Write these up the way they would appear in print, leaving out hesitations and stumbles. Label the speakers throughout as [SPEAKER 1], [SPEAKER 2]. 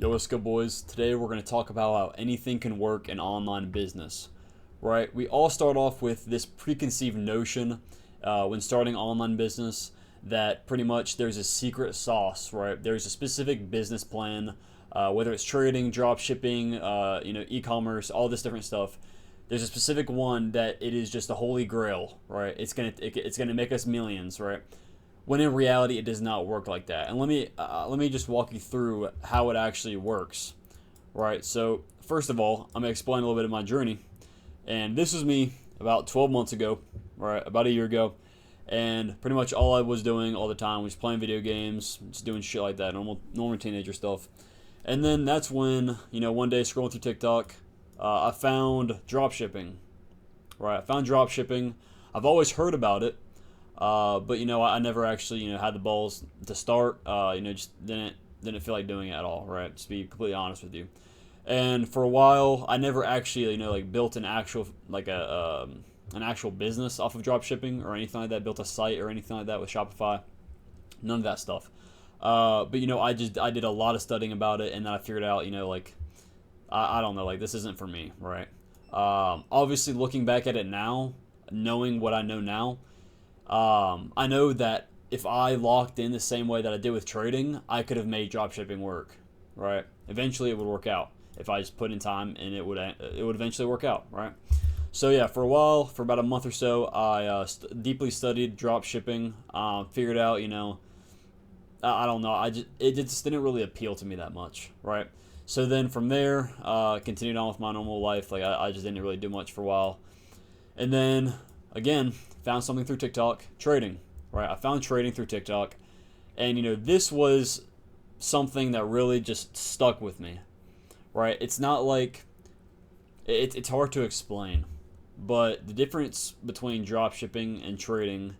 [SPEAKER 1] Yo, what's good, boys? Today we're going to talk about how anything can work in online business, right? We all start off with this preconceived notion when starting online business that pretty much there's a secret sauce, right? There's a specific business plan, whether it's trading, drop shipping, e-commerce, all this different stuff. There's a specific one that it is just the holy grail, right? It's gonna make us millions, right? When in reality it does not work like that. And let me just walk you through how it actually works, right? So first of all, I'm gonna explain a little bit of my journey, and this was me about 12 months ago, right? About a year ago, and pretty much all I was doing all the time was playing video games, just doing shit like that, normal teenager stuff. And then that's when one day scrolling through TikTok, I found drop shipping, right? I found drop shipping. I've always heard about it, but I never actually had the balls to start. Just didn't feel like doing it at all. Right, just to be completely honest with you. And for a while, I never actually like built an actual an actual business off of drop shipping or anything like that. Built a site or anything like that with Shopify. None of that stuff. But I did a lot of studying about it, and then I figured out like I don't know, like this isn't for me, right? Obviously, looking back at it now, knowing what I know now, I know that if I locked in the same way that I did with trading, I could have made dropshipping work, right? Eventually, it would work out if I just put in time, and it would eventually work out, right? So yeah, for a while, for about a month or so, I deeply studied dropshipping. Figured out, I don't know, it just didn't really appeal to me that much, right? So then from there, continued on with my normal life. Like I just didn't really do much for a while, and then again found something through TikTok, trading. Right, I found trading through TikTok, and this was something that really just stuck with me. Right, it's not like it's hard to explain, but the difference between drop shipping and trading,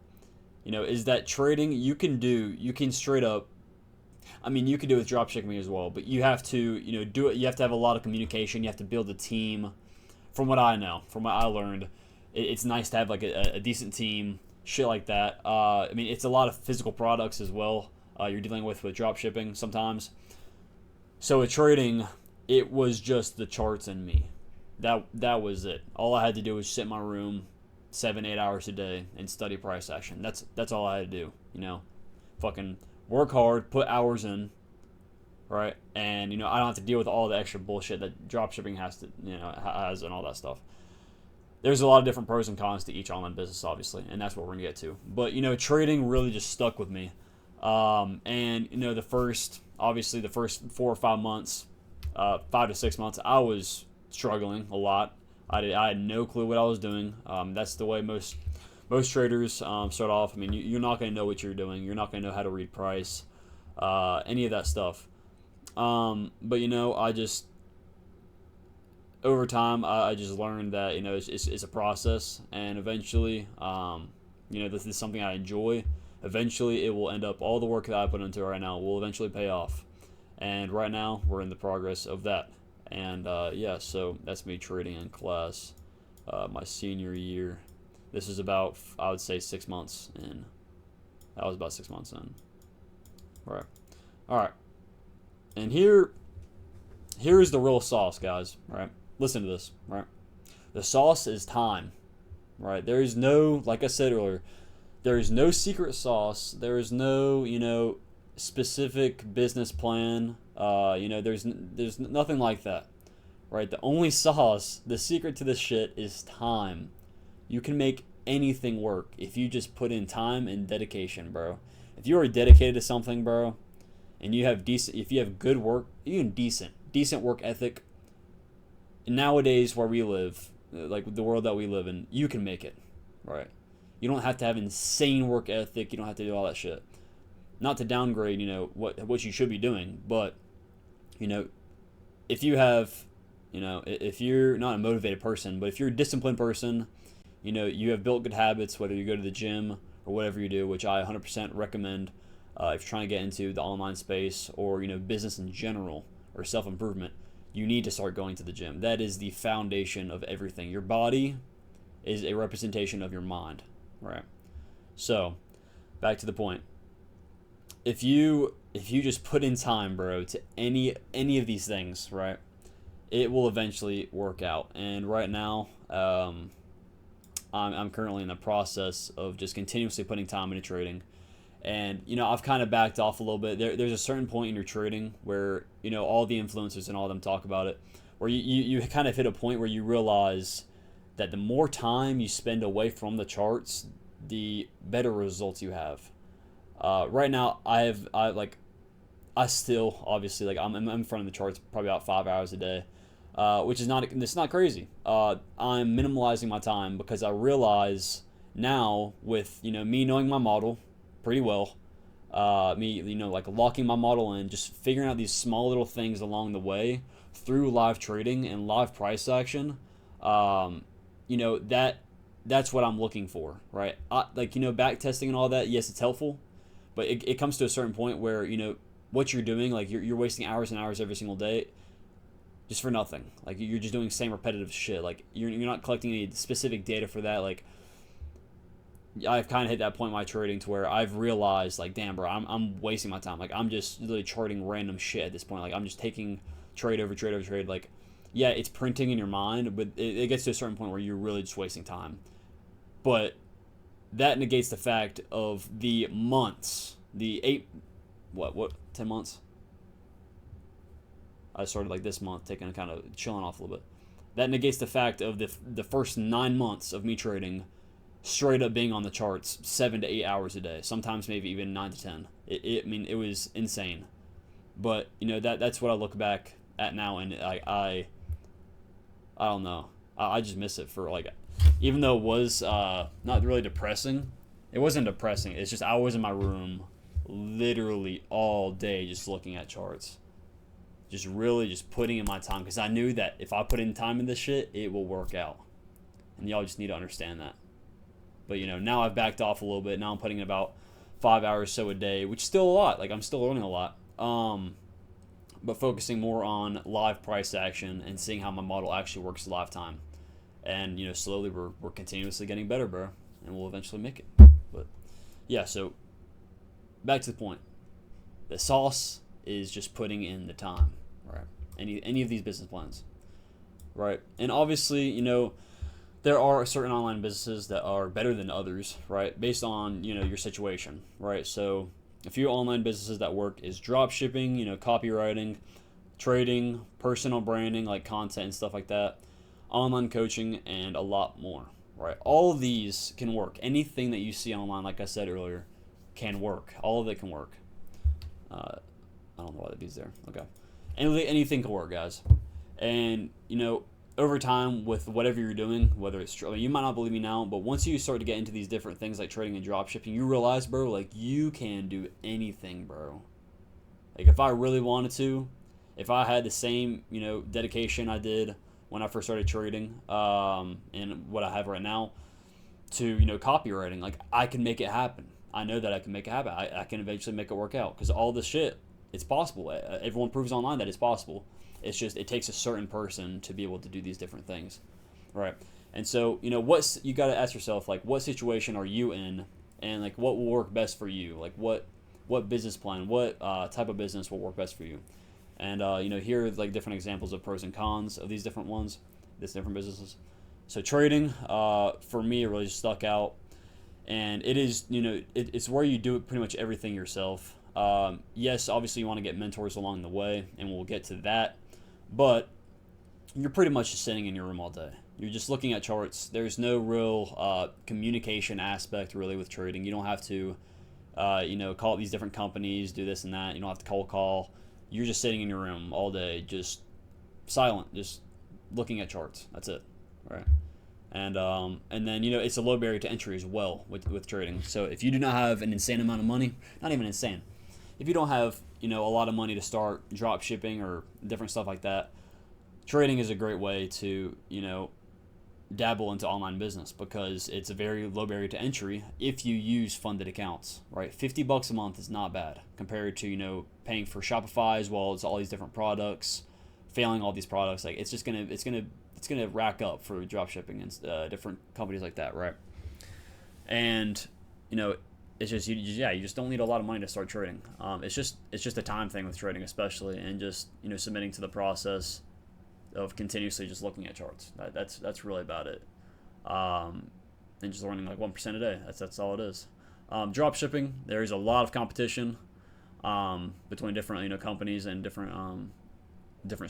[SPEAKER 1] is that trading you can straight up. I mean, you can do it with drop shipping as well, but you have to do it. You have to have a lot of communication. You have to build a team. From what I know, from what I learned, it's nice to have like a decent team, shit like that. I mean, it's a lot of physical products as well. You're dealing with drop shipping sometimes. So with trading, it was just the charts and me. That was it. All I had to do was sit in my room, 7 8 hours a day, and study price action. That's all I had to do. Fucking work hard, put hours in, right? And I don't have to deal with all the extra bullshit that drop shipping has and all that stuff. There's a lot of different pros and cons to each online business, obviously, and that's what we're gonna get to. But trading really just stuck with me, and the first 4 or 5 months, 5 to 6 months, I was struggling a lot. I had no clue what I was doing. That's the way most traders start off. I mean, you're not gonna know what you're doing. You're not gonna know how to read price, any of that stuff. But I just over time, I just learned that it's a process, and eventually, this is something I enjoy. Eventually, it will end up all the work that I put into it right now will eventually pay off, and right now we're in the progress of that. And yeah, so that's me trading in class, my senior year. This is about, I would say, 6 months in. That was about 6 months in. Right. All right. And here is the real sauce, guys. Right. Listen to this, right? The sauce is time, right? There is no, like I said earlier, there is no secret sauce. There is no, specific business plan. There's nothing like that, right? The only sauce, the secret to this shit is time. You can make anything work if you just put in time and dedication, bro. If you are dedicated to something, bro, and if you have good work, even decent work ethic, nowadays where we live, like the world that we live in, you can make it, right? You don't have to have insane work ethic. You don't have to do all that shit. Not to downgrade, what you should be doing, but if you have, if you're not a motivated person, but if you're a disciplined person, you have built good habits, whether you go to the gym or whatever you do, which I 100% recommend if you're trying to get into the online space or business in general or self improvement. You need to start going to the gym. That is the foundation of everything. Your body is a representation of your mind, right? So, back to the point. if you just put in time, bro, to any of these things, right, it will eventually work out. And right now, I'm currently in the process of just continuously putting time into trading. And, I've kind of backed off a little bit. There's a certain point in your trading where, all the influencers and all of them talk about it, where you kind of hit a point where you realize that the more time you spend away from the charts, the better results you have. Right now, I still, obviously, like, I'm in front of the charts probably about 5 hours a day, which is it's not crazy. I'm minimalizing my time because I realize now with, me knowing my model pretty well, me, like locking my model in, just figuring out these small little things along the way through live trading and live price action, that's what I'm looking for, right? Back testing and all that, yes, it's helpful, but it comes to a certain point where, what you're doing, like you're wasting hours and hours every single day just for nothing. Like you're just doing the same repetitive shit. Like you're not collecting any specific data for that. Like I've kind of hit that point in my trading to where I've realized, like, damn, bro, I'm wasting my time. Like I'm just literally charting random shit at this point. Like I'm just taking trade over trade over trade. Like, yeah, it's printing in your mind, but it gets to a certain point where you're really just wasting time. But that negates the fact of the months, the 10 months. I started like this month, taking kind of chilling off a little bit. That negates the fact of the first 9 months of me trading straight up being on the charts 7 to 8 hours a day, sometimes maybe even 9 to 10. It was insane. But that's what I look back at now, and I don't know. I just miss it for, like, even though it was not really depressing. It wasn't depressing. It's just I was in my room literally all day just looking at charts, just really just putting in my time, because I knew that if I put in time in this shit, it will work out, and y'all just need to understand that. But now I've backed off a little bit. Now I'm putting in about 5 hours so a day, which is still a lot. Like I'm still learning a lot, but focusing more on live price action and seeing how my model actually works live time. And slowly we're continuously getting better, bro, and we'll eventually make it. But yeah, so back to the point. The sauce is just putting in the time, right? Any of these business plans, right? And obviously, there are certain online businesses that are better than others, right? Based on, your situation, right? So a few online businesses that work is drop shipping, copywriting, trading, personal branding, like content and stuff like that, online coaching, and a lot more, right? All of these can work. Anything that you see online, like I said earlier, can work. All of it can work. I don't know why that be's there. Okay. Anything can work, guys. And, over time with whatever you're doing, whether it's, you might not believe me now, but once you start to get into these different things like trading and drop shipping, you realize, bro, like you can do anything, bro. Like if I really wanted to, if I had the same, dedication I did when I first started trading, and what I have right now to, copywriting, like I can make it happen. I know that I can make it happen. I can eventually make it work out, because all this shit, it's possible. Everyone proves online that it's possible. It's just it takes a certain person to be able to do these different things, right? And so you got to ask yourself, like, what situation are you in, and like what will work best for you? Like what business plan, what type of business will work best for you? And here are like different examples of pros and cons of these different ones, these different businesses. So trading, for me, it really just stuck out, and it is it's where you do pretty much everything yourself. Yes, obviously you want to get mentors along the way, and we'll get to that. But you're pretty much just sitting in your room all day. You're just looking at charts. There's no real communication aspect really with trading. You don't have to, call these different companies, do this and that. You don't have to cold call. You're just sitting in your room all day, just silent, just looking at charts. That's it, right? And then it's a low barrier to entry as well with trading. So if you do not have an insane amount of money, not even insane, if you don't have a lot of money to start drop shipping or different stuff like that, trading is a great way to dabble into online business, because it's a very low barrier to entry if you use funded accounts, right? $50 a month is not bad compared to paying for Shopify as well as all these different products, failing all these products. Like it's gonna rack up for drop shipping and different companies like that, right? And it's just you just don't need a lot of money to start trading. It's just a time thing with trading, especially, and just submitting to the process of continuously just looking at charts. That's really about it. And just learning like 1% a day. That's all it is. Drop shipping, there is a lot of competition between different companies and different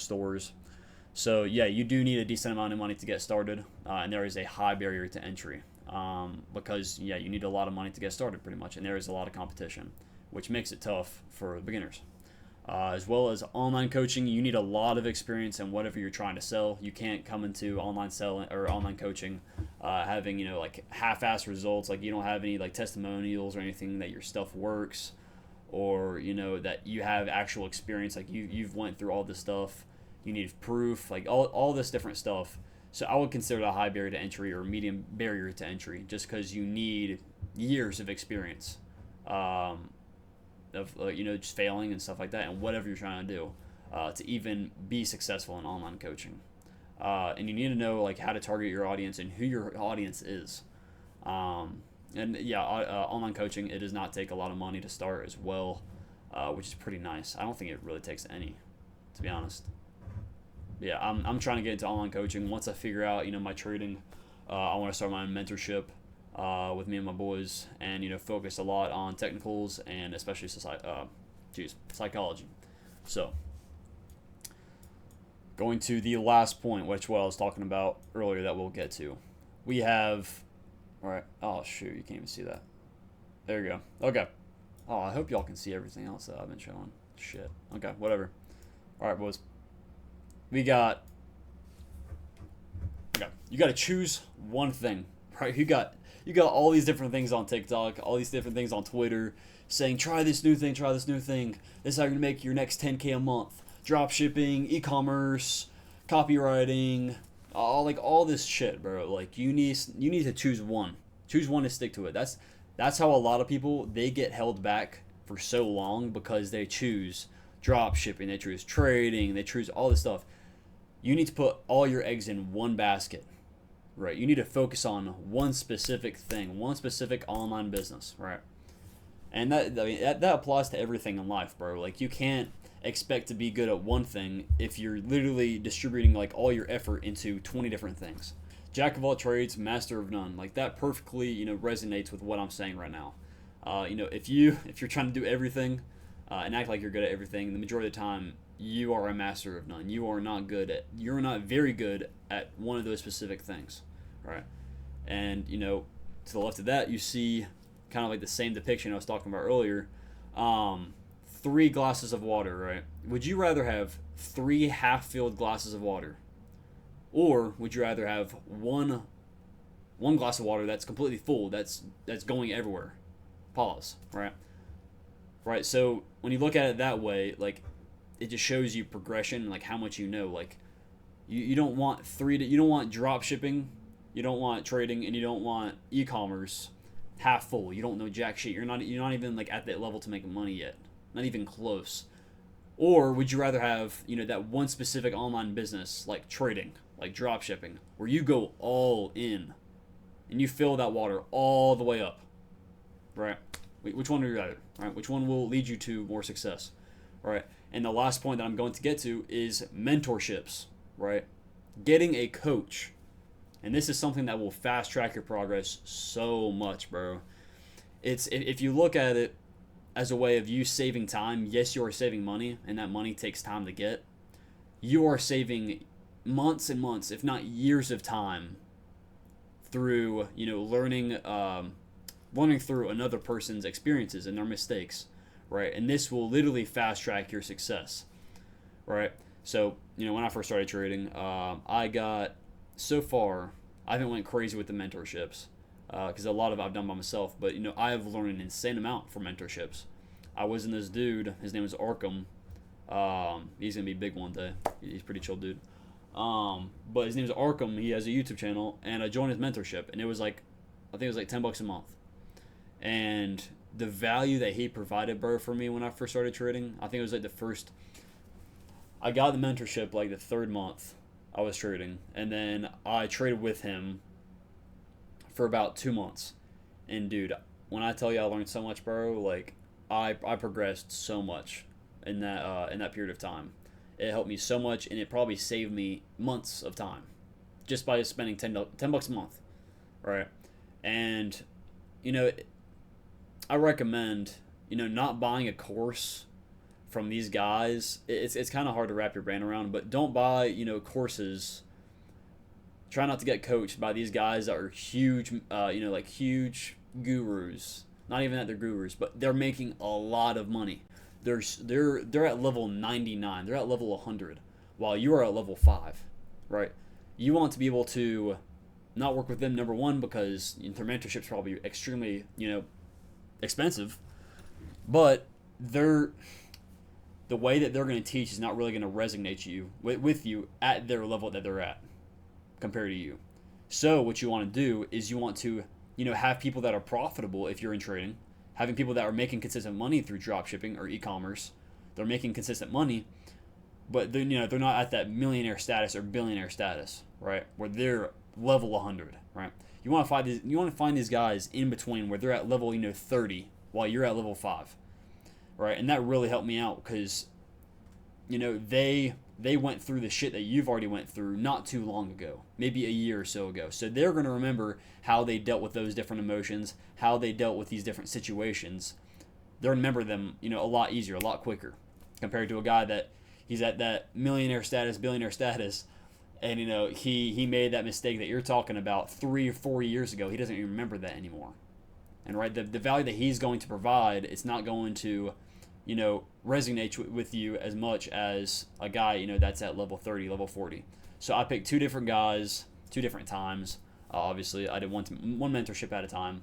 [SPEAKER 1] stores. So yeah, you do need a decent amount of money to get started, and there is a high barrier to entry because yeah, you need a lot of money to get started pretty much, and there is a lot of competition, which makes it tough for beginners. As well as online coaching, you need a lot of experience in whatever you're trying to sell. You can't come into online selling or online coaching having like half-ass results, like you don't have any like testimonials or anything that your stuff works, or that you have actual experience, like you've went through all this stuff. You need proof, like all this different stuff. So I would consider it a high barrier to entry or medium barrier to entry, just because you need years of experience. Of just failing and stuff like that, and whatever you're trying to do to even be successful in online coaching. And you need to know like how to target your audience and who your audience is. And yeah, online coaching, it does not take a lot of money to start as well, which is pretty nice. I don't think it really takes any, to be honest. Yeah, I'm trying to get into online coaching. Once I figure out my trading, I want to start my own mentorship with me and my boys, and focus a lot on technicals and especially psychology. So going to the last point, which what I was talking about earlier that we'll get to. We have, all right, oh shoot, you can't even see that. There you go. Okay. Oh, I hope y'all can see everything else that I've been showing. Shit. Okay, whatever. All right, boys. We got, okay, you got to choose one thing, right? You got all these different things on TikTok, all these different things on Twitter, saying try this new thing. This is how you're gonna make your next 10K a month. Drop shipping, e-commerce, copywriting, all this shit, bro. Like you need to choose one. Choose one to stick to it. That's how a lot of people, they get held back for so long, because they choose drop shipping, they choose trading, they choose all this stuff. You need to put all your eggs in one basket. Right, you need to focus on one specific thing, one specific online business, right? And that applies to everything in life, bro. Like you can't expect to be good at one thing if you're literally distributing like all your effort into 20 different things. Jack of all trades, master of none. Like that perfectly, resonates with what I'm saying right now. If you're trying to do everything and act like you're good at everything, the majority of the time you are a master of none. You're not very good at one of those specific things. Right, and to the left of that you see kind of like the same depiction I was talking about earlier. 3 glasses of water, right? Would you rather have 3 half-filled glasses of water, or would you rather have one glass of water that's completely full, that's going everywhere? Pause. Right. So when you look at it that way, like it just shows you progression, like how much like you don't want you don't want drop shipping. You don't want trading, and you don't want e-commerce half full. You don't know jack shit. You're not even like at that level to make money yet. Not even close. Or would you rather have, that one specific online business like trading, like drop shipping, where you go all in and you fill that water all the way up? Right? Which one would you rather? Right? Which one will lead you to more success? Right? And the last point that I'm going to get to is mentorships, right? Getting a coach. And this is something that will fast track your progress so much, bro. It's if you look at it as a way of you saving time, yes, you are saving money, and that money takes time to get. You are saving months and months, if not years of time, through learning through another person's experiences and their mistakes, right? And this will literally fast track your success, right? So when I first started trading, I got, so far, I haven't went crazy with the mentorships because a lot of it I've done by myself. But I have learned an insane amount from mentorships. I was in this dude. His name is Arkham. He's gonna be big one day. He's a pretty chill dude. But his name is Arkham. He has a YouTube channel, and I joined his mentorship, and it was like, I think it was like $10 a month. And the value that he provided, bro, for me when I first started trading, I think it was like I got the mentorship like the 3rd month I was trading, and then I traded with him for about 2 months. And dude, when I tell you I learned so much, bro, like I progressed so much in that period of time. It helped me so much, and it probably saved me months of time just by spending 10 bucks a month, right? And you know, I recommend, not buying a course from these guys. It's kind of hard to wrap your brain around, but don't buy, courses. Try not to get coached by these guys that are huge, like huge gurus. Not even that they're gurus, but they're making a lot of money. They're at level 99. They're at level 100, while you are at level 5, right? You want to be able to not work with them, number one, because their mentorship's probably extremely, expensive, but the way that they're going to teach is not really going to resonate with you at their level that they're at compared to you. So what you want to do is you want to, have people that are profitable if you're in trading, having people that are making consistent money through drop shipping or e-commerce. They're making consistent money, but they're not at that millionaire status or billionaire status, right? Where they're level 100, right? You want to find these guys in between where they're at level 30 while you're at level 5, right? And that really helped me out because they went through the shit that you've already went through not too long ago, maybe a year or so ago. So they're going to remember how they dealt with those different emotions, how they dealt with these different situations. They'll remember them, a lot easier, a lot quicker compared to a guy that he's at that millionaire status, billionaire status, and he made that mistake that you're talking about 3 or 4 years ago. He doesn't even remember that anymore. And right, the value that he's going to provide, it's not going to resonate with you as much as a guy that's at level 30, level 40. So I picked two different guys, two different times. Obviously I did one mentorship at a time,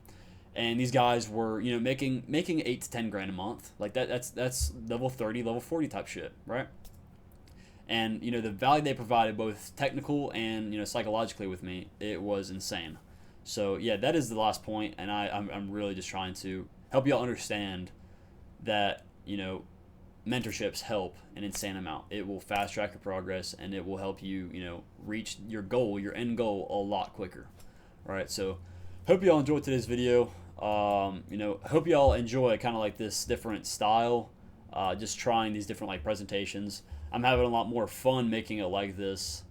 [SPEAKER 1] and these guys were making 8 to 10 grand a month, like that's level 30, level 40 type shit, right? And the value they provided, both technical and psychologically with me, it was insane. So yeah, that is the last point, and I'm really just trying to help y'all understand that mentorships help an insane amount. It will fast track your progress, and it will help you reach your goal, your end goal, a lot quicker. All right, so hope y'all enjoyed today's video. Hope y'all enjoy kind of like this different style, just trying these different like presentations. I'm having a lot more fun making it like this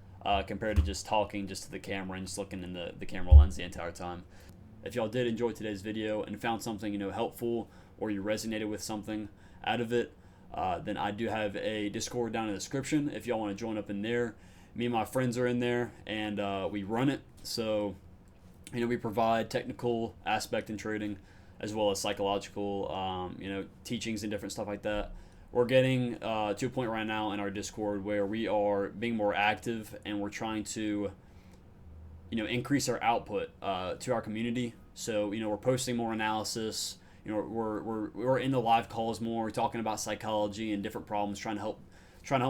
[SPEAKER 1] compared to just talking just to the camera and just looking in the camera lens the entire time. If y'all did enjoy today's video and found something helpful, or you resonated with something out of it, then I do have a Discord down in the description if y'all want to join up in there. Me and my friends are in there, and we run it. So we provide technical aspect in trading as well as psychological teachings and different stuff like that. We're getting to a point right now in our Discord where we are being more active, and we're trying to increase our output to our community. So we're posting more analysis. We're in the live calls more. We're talking about psychology and different problems, trying to help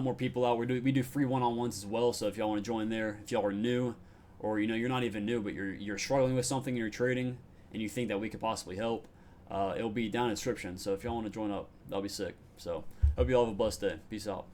[SPEAKER 1] more people out. We do free one-on-ones as well. So if y'all want to join there, if y'all are new, or you're not even new, but you're struggling with something, you're trading, and you think that we could possibly help, it'll be down in the description. So if y'all want to join up, that'll be sick. So hope you all have a blessed day. Peace out.